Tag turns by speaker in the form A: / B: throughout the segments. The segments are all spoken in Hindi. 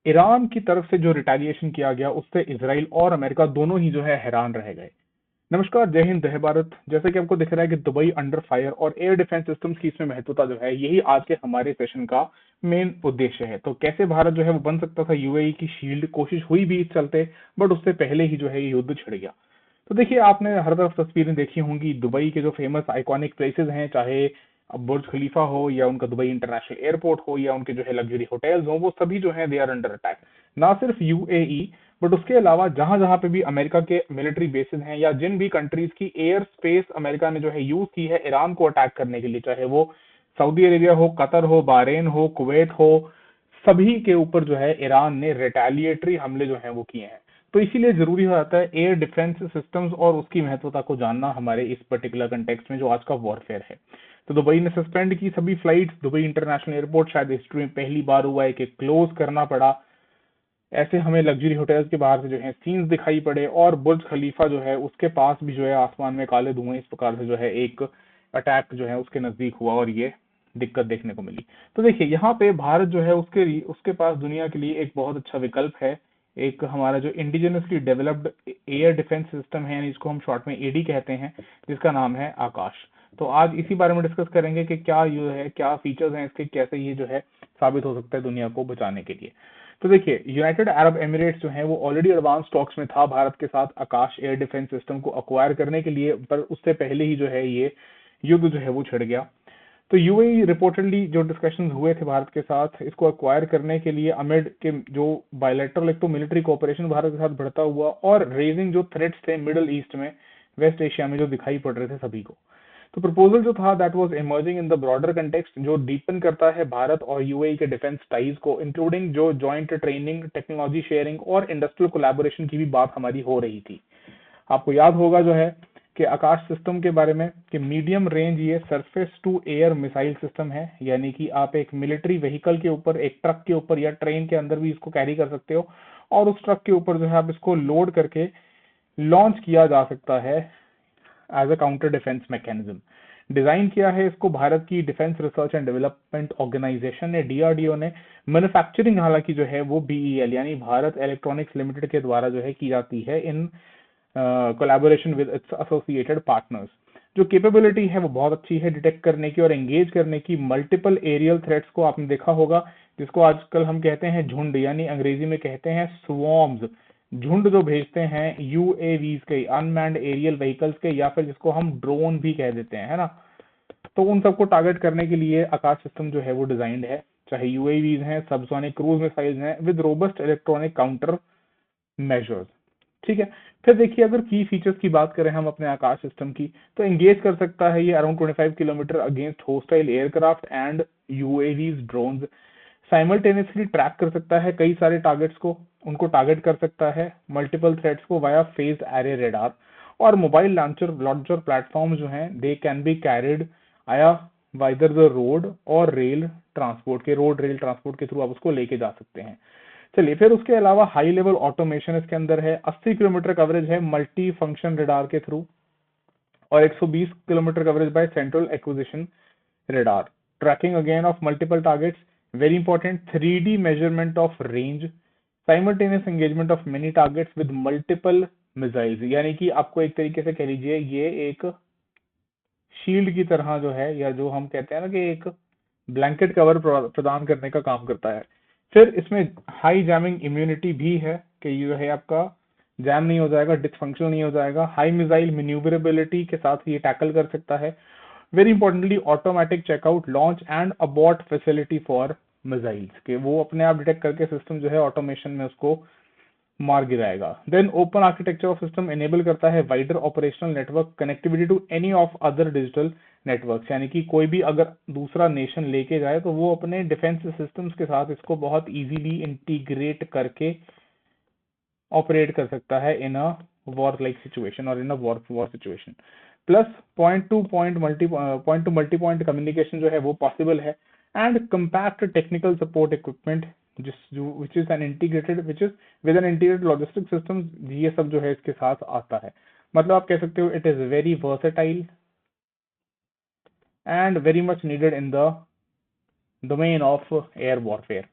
A: ईरान की तरफ से जो रिटेलिएशन किया गया उससे इसराइल और अमेरिका दोनों ही जो है हैरान रह गए। नमस्कार, जय हिंद, जय भारत। जैसे कि आपको दिख रहा है कि दुबई अंडर फायर और एयर डिफेंस सिस्टम्स की इसमें महत्वता जो है, यही आज के हमारे सेशन का मेन उद्देश्य है। तो कैसे भारत जो है वो बन सकता था यूएई की शील्ड, कोशिश हुई भी इस चलते, बट उससे पहले ही जो है ये युद्ध छिड़ गया। तो देखिए, आपने हर तरफ तस्वीरें देखी होंगी दुबई के जो फेमस आइकॉनिक प्लेसेस हैं, चाहे अब बुर्ज खलीफा हो या उनका दुबई इंटरनेशनल एयरपोर्ट हो या उनके जो है लग्जरी होटल्स हो, वो सभी जो है दे आर अंडर अटैक। ना सिर्फ यूएई, बट उसके अलावा जहां जहां पे भी अमेरिका के मिलिट्री बेसिस हैं या जिन भी कंट्रीज की एयर स्पेस अमेरिका ने जो है यूज की है ईरान को अटैक करने के लिए, चाहे वो सऊदी अरेबिया हो, कतर हो, बहरीन हो, कुवैत हो, सभी के ऊपर जो है ईरान ने रिटेलिएटरी हमले जो है वो किए हैं। तो इसीलिए जरूरी हो जाता है एयर डिफेंस सिस्टम्स और उसकी महत्वता को जानना हमारे इस पर्टिकुलर कंटेक्स्ट में जो आज का वॉरफेयर है। तो दुबई ने सस्पेंड की सभी फ्लाइट्स, दुबई इंटरनेशनल एयरपोर्ट शायद हिस्ट्री में पहली बार हुआ है कि क्लोज करना पड़ा। ऐसे हमें लग्जरी होटल्स के बाहर से जो है सीन्स दिखाई पड़े, और बुर्ज खलीफा जो है उसके पास भी जो है आसमान में काले धुएं इस प्रकार से जो है एक अटैक जो है उसके नजदीक हुआ और ये दिक्कत देखने को मिली। तो देखिए, यहाँ पे भारत जो है उसके उसके पास दुनिया के लिए एक बहुत अच्छा विकल्प है। एक हमारा जो indigenously developed air defence system है, यानी इसको हम शॉर्ट में एडी कहते हैं, जिसका नाम है आकाश। तो आज इसी बारे में डिस्कस करेंगे कि क्या ये है, क्या फीचर्स हैं इसके, कैसे ये जो है साबित हो सकता है दुनिया को बचाने के लिए। तो देखिए, यूनाइटेड अरब एमिरेट्स जो है वो ऑलरेडी एडवांस टॉक्स में था भारत के साथ आकाश एयर डिफेंस सिस्टम को अक्वायर करने के लिए, पर उससे पहले ही जो है ये युद्ध जो है वो छिड़ गया। तो यूएई रिपोर्टेडली जो डिस्कशंस हुए थे भारत के साथ इसको अक्वायर करने के लिए, अमिड के जो बायलैटरल एक तो मिलिट्री कोऑपरेशन भारत के साथ बढ़ता हुआ, और रेजिंग जो थ्रेट्स थे मिडिल ईस्ट में, वेस्ट एशिया में जो दिखाई पड़ रहे थे सभी को। तो प्रपोजल जो था that was emerging in the broader context, जो डीपन करता है भारत और यूएई के डिफेंस टाइज को, इंक्लूडिंग जो जॉइंट ट्रेनिंग, टेक्नोलॉजी शेयरिंग और इंडस्ट्रियल कोलैबोरेशन की भी बात हमारी हो रही थी। आपको याद होगा जो है कि आकाश सिस्टम के बारे में कि मीडियम रेंज ये surface to air missile system है, यानी कि आप एक मिलिट्री व्हीकल के ऊपर, एक ट्रक के ऊपर या ट्रेन के अंदर भी इसको कैरी कर सकते हो, और उस ट्रक के ऊपर जो है आप इसको लोड करके लॉन्च किया जा सकता है as a counter defence mechanism. Design किया है इसको भारत की defence research and development organisation ने, डीआरडीओ ने। मैन्युफैक्चरिंग हालांकि जो है वो बीईएल यानी भारत इलेक्ट्रॉनिक्स लिमिटेड के द्वारा जो है की जाती है in collaboration with its associated partners. जो कैपेबिलिटी है वो बहुत अच्छी है डिटेक्ट करने की और एंगेज करने की मल्टीपल एरियल थ्रेट्स को। आपने देखा होगा जिसको आजकल हम कहते हैं झुंड, यानी अंग्रेजी में कहते हैं स्वॉर्म्स। झुंड जो भेजते हैं यूएवीज के, अनमैन्ड एरियल व्हीकल्स के, या फिर जिसको हम ड्रोन भी कह देते हैं, है ना। तो उन सबको टारगेट करने के लिए आकाश सिस्टम जो है वो डिजाइंड है, चाहे यूएवीज हैं, सबसोनिक क्रूज मिसाइल्स हैं, with robust electronic counter measures. ठीक है। फिर देखिए, अगर की फीचर्स की बात करें हम अपने आकाश सिस्टम की, तो एंगेज कर सकता है ये around 25 kilometre against hostile aircraft and UAVs, drones. Simultaneously track कर सकता है कई सारे टारगेट्स को, उनको टारगेट कर सकता है मल्टीपल थ्रेट्स को वाया फेज एरे रेडार। और मोबाइल लॉन्चर प्लेटफॉर्म जो हैं दे कैन बी कैरिड आया वाइदर द रोड और रेल ट्रांसपोर्ट के, रोड रेल ट्रांसपोर्ट के थ्रू आप उसको लेके जा सकते हैं। चलिए, फिर उसके अलावा हाई लेवल ऑटोमेशन इसके अंदर है। 80 किलोमीटर कवरेज है मल्टी फंक्शन रेडार के थ्रू, और 120 kilometre coverage by central acquisition radar. Tracking again of multiple targets, very important 3D measurement of range, simultaneous engagement of many targets with multiple missiles. यानी कि आपको एक तरीके से कह लीजिए ये एक शील्ड की तरह जो है, या जो हम कहते हैं ना कि एक ब्लैंकेट कवर प्रदान करने का काम करता है। फिर इसमें हाई जैमिंग इम्यूनिटी भी है कि ये जो है आपका जैम नहीं हो जाएगा, डिसफंक्शनल नहीं हो जाएगा। हाई मिसाइल मैन्यूवरेबिलिटी के साथ ये टैकल कर सकता है। Very importantly automatic checkout, launch and abort facility for missiles, के वो अपने आप डिटेक्ट करके सिस्टम जो है ऑटोमेशन में उसको मार गिराएगा। Then open architecture of system enable करता है wider operational network connectivity to any of other digital networks, यानी कि कोई भी अगर दूसरा नेशन लेके जाए तो वो अपने डिफेंस सिस्टम्स के साथ इसको बहुत इजीली इंटीग्रेट करके ऑपरेट कर सकता है in a war like situation और in a war situation. Plus point to multi point communication जो है वो पॉसिबल है, and compact technical support equipment जिस जो which is an integrated which is with an integrated logistic system, ये सब जो है इसके साथ आता है। मतलब आप कह सकते हो it is very versatile and very much needed in the domain of air warfare.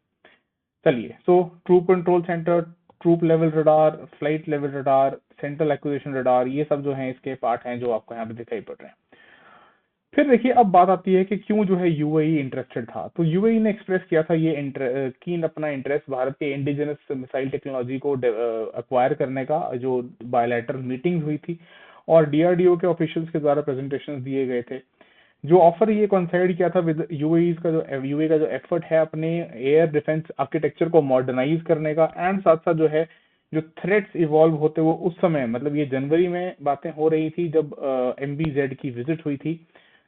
A: चलिए, so troop control centre, troop level radar, flight level radar, central acquisition radar, ये सब जो है इसके पार्ट हैं जो आपको यहाँ पे दिखाई पड़ रहे हैं। फिर देखिए, अब बात आती है कि क्यों जो है यूएई इंटरेस्टेड था। तो यूएई ने एक्सप्रेस किया था ये कीन अपना इंटरेस्ट भारत के इंडिजिनस मिसाइल टेक्नोलॉजी को अक्वायर करने का, जो बायलैटरल मीटिंग हुई थी और डीआरडीओ के ऑफिशियल्स के द्वारा प्रेजेंटेशन दिए गए थे। जो ऑफर ये कंसाइड किया था विद यूएई का जो एफर्ट है अपने एयर डिफेंस आर्किटेक्चर को मॉडर्नाइज करने का, एंड साथ साथ जो है जो थ्रेट्स इवॉल्व होते वो उस समय, मतलब ये जनवरी में बातें हो रही थी जब एमबीजेड की विजिट हुई थी।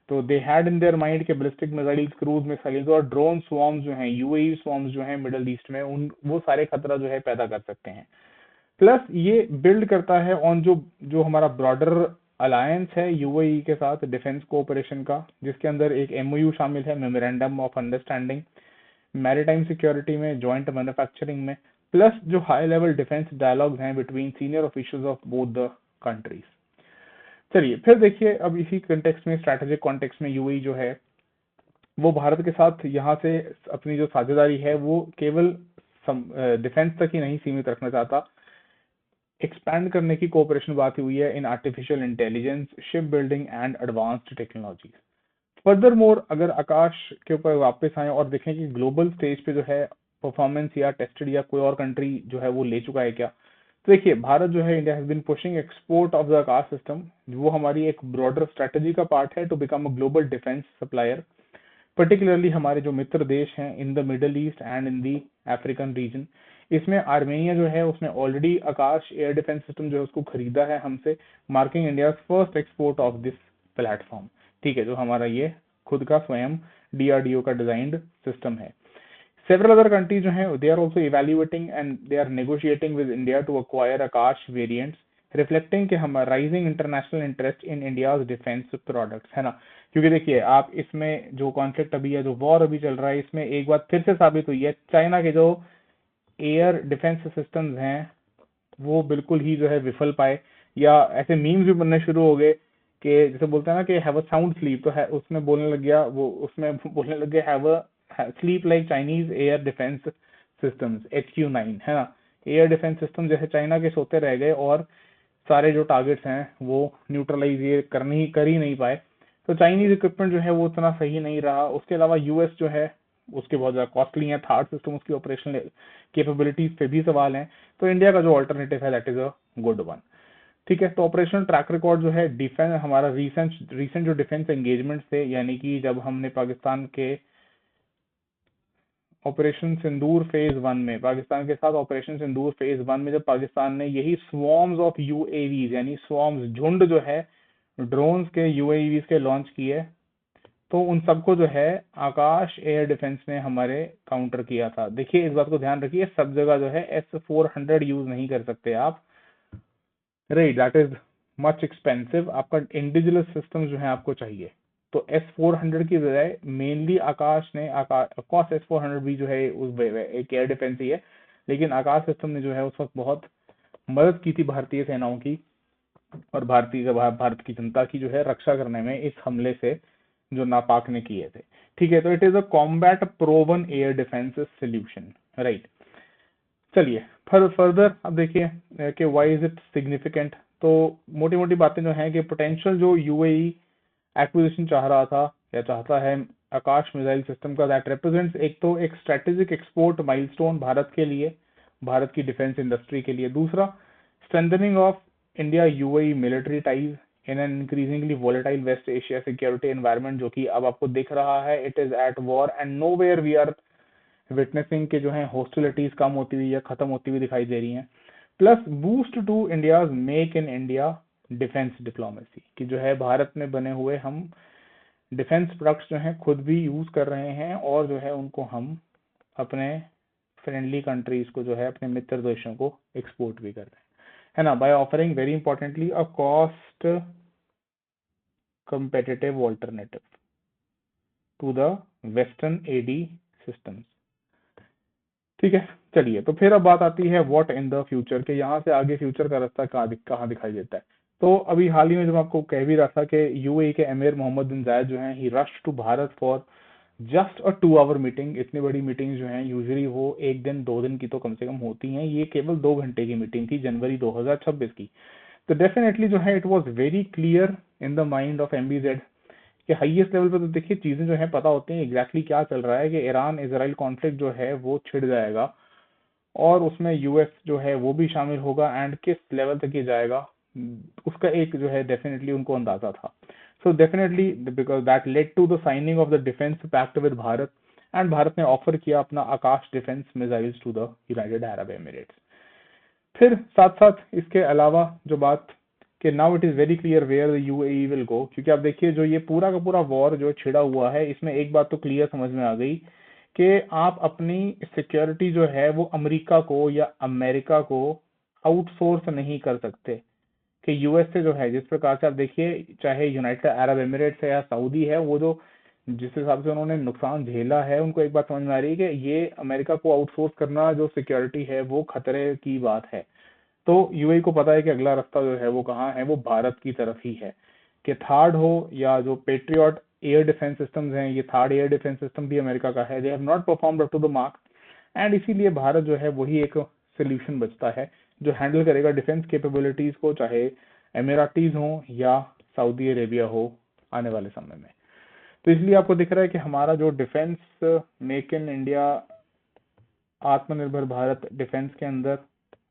A: तो they had in their mind के बैलिस्टिक मिसाइल्स, क्रूज मिसाइल्स और ड्रोन स्वॉर्म्स जो हैं, यूएई स्वॉर्म्स जो हैं मिडल ईस्ट में, उन वो सारे खतरा जो है पैदा कर सकते हैं। प्लस ये बिल्ड करता है ऑन जो जो हमारा ब्रॉडर अलायंस है यूएई के साथ डिफेंस कोऑपरेशन का, जिसके अंदर एक एमओयू शामिल है, memorandum of understanding, maritime security में, जॉइंट मैन्युफैक्चरिंग में, प्लस जो हाई लेवल डिफेंस डायलॉग्स हैं between senior officials of both the countries. चलिए, फिर देखिए, अब इसी कंटेक्स्ट में, स्ट्रैटेजिक कॉन्टेक्स्ट में, यूएई जो है वो भारत के साथ यहाँ से अपनी जो साझेदारी है वो केवल डिफेंस तक ही नहीं सीमित रखना चाहता, एक्सपैंड करने की कोऑपरेशन बात हुई है in artificial intelligence, ship building and advanced technologies. Further more, अगर आकाश के ऊपर वापस आए और देखें कि ग्लोबल स्टेज पे जो है परफॉर्मेंस या टेस्टेड या कोई और कंट्री जो है वो ले चुका है क्या, तो देखिए, भारत जो है, India has been pushing export of the Akash system, वो हमारी एक ब्रॉडर स्ट्रेटेजी का पार्ट है to become a global defence supplier, particularly हमारे जो मित्र देश हैं in the Middle East and in the African region. इसमें आर्मेनिया जो है उसने already Akash air defence system जो है उसको खरीदा है हमसे, marking India first export of this platform. ठीक है, जो हमारा ये खुद का स्वयं डीआरडीओ का डिजाइंड सिस्टम है। Several other countries जो हैं they are also evaluating and they are negotiating with India to acquire Akash variants, reflecting कि हम rising international interest in India's defense products, है ना। क्योंकि देखिए, आप इसमें जो कॉन्फ्लिक्ट अभी है, जो वॉर अभी चल रहा है, इसमें एक बात फिर से साबित हुई है, चाइना के जो एयर डिफेंस सिस्टम्स हैं वो बिल्कुल ही जो है विफल पाए, या ऐसे मीम्स भी बनने शुरू हो गए कि जैसे बोलते हैं ना कि हैव अ साउंड स्लीप, तो है उसमें बोलने लग गया, वो उसमें बोलने लग गया have a slip like Chinese air defence systems HQ9, है ना। एयर डिफेंस सिस्टम जैसे चाइना के सोते रह गए और सारे जो टारगेट्स हैं वो न्यूट्रलाइज ये कर ही नहीं पाए। तो चाइनीज इक्विपमेंट जो है वो उतना सही नहीं रहा। उसके अलावा यूएस जो है उसके बहुत ज्यादा कॉस्टली है, थार्ड सिस्टम उसकी ऑपरेशनल कैपेबिलिटीज पे भी सवाल हैं। तो इंडिया का जो ऑल्टरनेटिव है that is a good one. ठीक है, तो ऑपरेशनल ट्रैक रिकॉर्ड जो है डिफेंस हमारा रीसेंट जो डिफेंस एंगेजमेंट थे, यानी कि जब हमने पाकिस्तान के ऑपरेशन सिंदूर फेज 1 में, पाकिस्तान के साथ ऑपरेशन सिंदूर फेज 1 में जब पाकिस्तान ने यही स्वॉर्म्स ऑफ यूएवीज, यानी स्वॉर्म्स झुंड जो है ड्रोन्स के यूएवीज के लॉन्च किए, तो उन सबको जो है आकाश एयर डिफेंस ने हमारे काउंटर किया था। देखिए, इस बात को ध्यान रखिए, सब जगह जो है S-400 यूज नहीं कर सकते आप, right, that is much expensive. आपका इंडिजिनस सिस्टम जो है आपको चाहिए। तो S-400 की बजाय मेनली आकाश ने, ऑफकोर्स S-400 भी जो है उस एक एयर डिफेंस ही है, लेकिन आकाश सिस्टम ने जो है उस वक्त बहुत मदद की थी भारतीय सेनाओं की और भारत की जनता की जो है रक्षा करने में इस हमले से जो नापाक ने किए थे। ठीक है, तो it is a combat proven air defence solution, right. चलिए, फर्दर अब देखिए कि व्हाई इज इट सिग्निफिकेंट। तो मोटी मोटी बातें जो हैं कि पोटेंशियल जो यूएई एक्विजिशन चाह रहा था या चाहता है आकाश मिसाइल सिस्टम का, दैट रिप्रेजेंट्स एक तो एक स्ट्रेटेजिक एक्सपोर्ट माइलस्टोन भारत के लिए, भारत की डिफेंस इंडस्ट्री के लिए। दूसरा, strengthening of India UAE military ties in an increasingly volatile West Asia security environment, जो कि अब आपको दिख रहा है it is at war and no where we are witnessing के जो है हॉस्टिलिटीज कम होती हुई या खत्म होती हुई दिखाई दे रही हैं। Plus boost to India make in India defence diplomacy, कि जो है भारत में बने हुए हम डिफेंस प्रोडक्ट्स जो हैं खुद भी यूज कर रहे हैं और जो है उनको हम अपने फ्रेंडली कंट्रीज को जो है अपने मित्र देशों को एक्सपोर्ट भी कर रहे हैं, है ना, by offering very importantly a cost competitive alternative to the western AD systems। ठीक है, चलिए, तो फिर अब बात आती है व्हाट इन द फ्यूचर, के यहाँ से आगे फ्यूचर का रास्ता कहाँ दिखाई देता है। तो अभी हाल ही में जब आपको कह भी रहा था कि यूएई के अमीर मोहम्मद बिन जायद जो हैं ही rushed to Bharat for just a 2 hour meeting. इतनी बड़ी मीटिंग जो है यूजुअली वो 1 दिन 2 दिन की तो कम से कम होती हैं, ये केवल 2 घंटे की मीटिंग थी जनवरी 2026 की। तो डेफिनेटली जो है it was very clear in the mind of MBZ कि हाईएस्ट लेवल पे तो देखिए चीजें जो है पता होती हैं एग्जैक्टली क्या चल रहा है, कि ईरान इजराइल कॉन्फ्लिक्ट जो है वो छिड़ जाएगा और उसमें यूएस जो है वो भी शामिल होगा, एंड किस लेवल तक ये जाएगा उसका एक जो है डेफिनेटली उनको अंदाजा था। So definitely because that led to the signing of the defence pact with Bharat, and Bharat ने ऑफर किया अपना Akash defence missiles to the United Arab Emirates. फिर साथ साथ इसके अलावा जो बात कि now it is very clear where the UAE will go, क्योंकि आप देखिए जो ये पूरा का पूरा वॉर जो छिड़ा हुआ है इसमें एक बात तो क्लियर समझ में आ गई कि आप अपनी सिक्योरिटी जो है वो अमेरिका को या अमेरिका को आउटसोर्स नहीं कर सकते। कि यूएस से जो है जिस प्रकार से आप देखिए चाहे यूनाइटेड अरब एमिरेट्स है या सऊदी है, वो जो जिस हिसाब से उन्होंने नुकसान झेला है, उनको एक बात समझ में आ रही है कि ये अमेरिका को आउटसोर्स करना जो सिक्योरिटी है वो खतरे की बात है। तो यूएई को पता है कि अगला रास्ता जो है वो कहाँ है, वो भारत की तरफ ही है। कि थार्ड हो या जो पेट्रियट एयर डिफेंस सिस्टम्स हैं, ये थर्ड एयर डिफेंस सिस्टम भी अमेरिका का है, they have not performed up to the mark, and इसीलिए भारत जो है वही एक सोल्यूशन बचता है जो हैंडल करेगा डिफेंस कैपेबिलिटीज को, चाहे एमिराटीज हो या सऊदी अरेबिया हो आने वाले समय में। तो इसलिए आपको दिख रहा है कि हमारा जो डिफेंस मेक इन इंडिया आत्मनिर्भर भारत डिफेंस के अंदर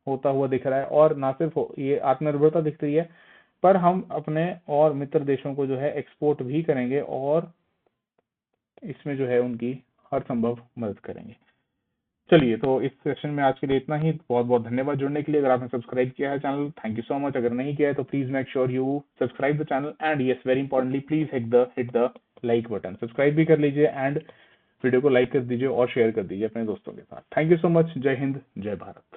A: होता हुआ दिख रहा है, और ना सिर्फ ये आत्मनिर्भरता दिख रही है पर हम अपने और मित्र देशों को जो है एक्सपोर्ट भी करेंगे और इसमें जो है उनकी हर संभव मदद करेंगे। चलिए, तो इस सेशन में आज के लिए इतना ही। बहुत बहुत धन्यवाद जुड़ने के लिए। अगर आपने सब्सक्राइब किया है channel, thank you so much. अगर नहीं किया है तो please make sure you subscribe the channel, and yes very importantly please hit the like button. Subscribe भी कर लीजिए एंड वीडियो को लाइक कर दीजिए और शेयर कर दीजिए अपने दोस्तों के साथ। Thank you so much. जय हिंद, जय भारत।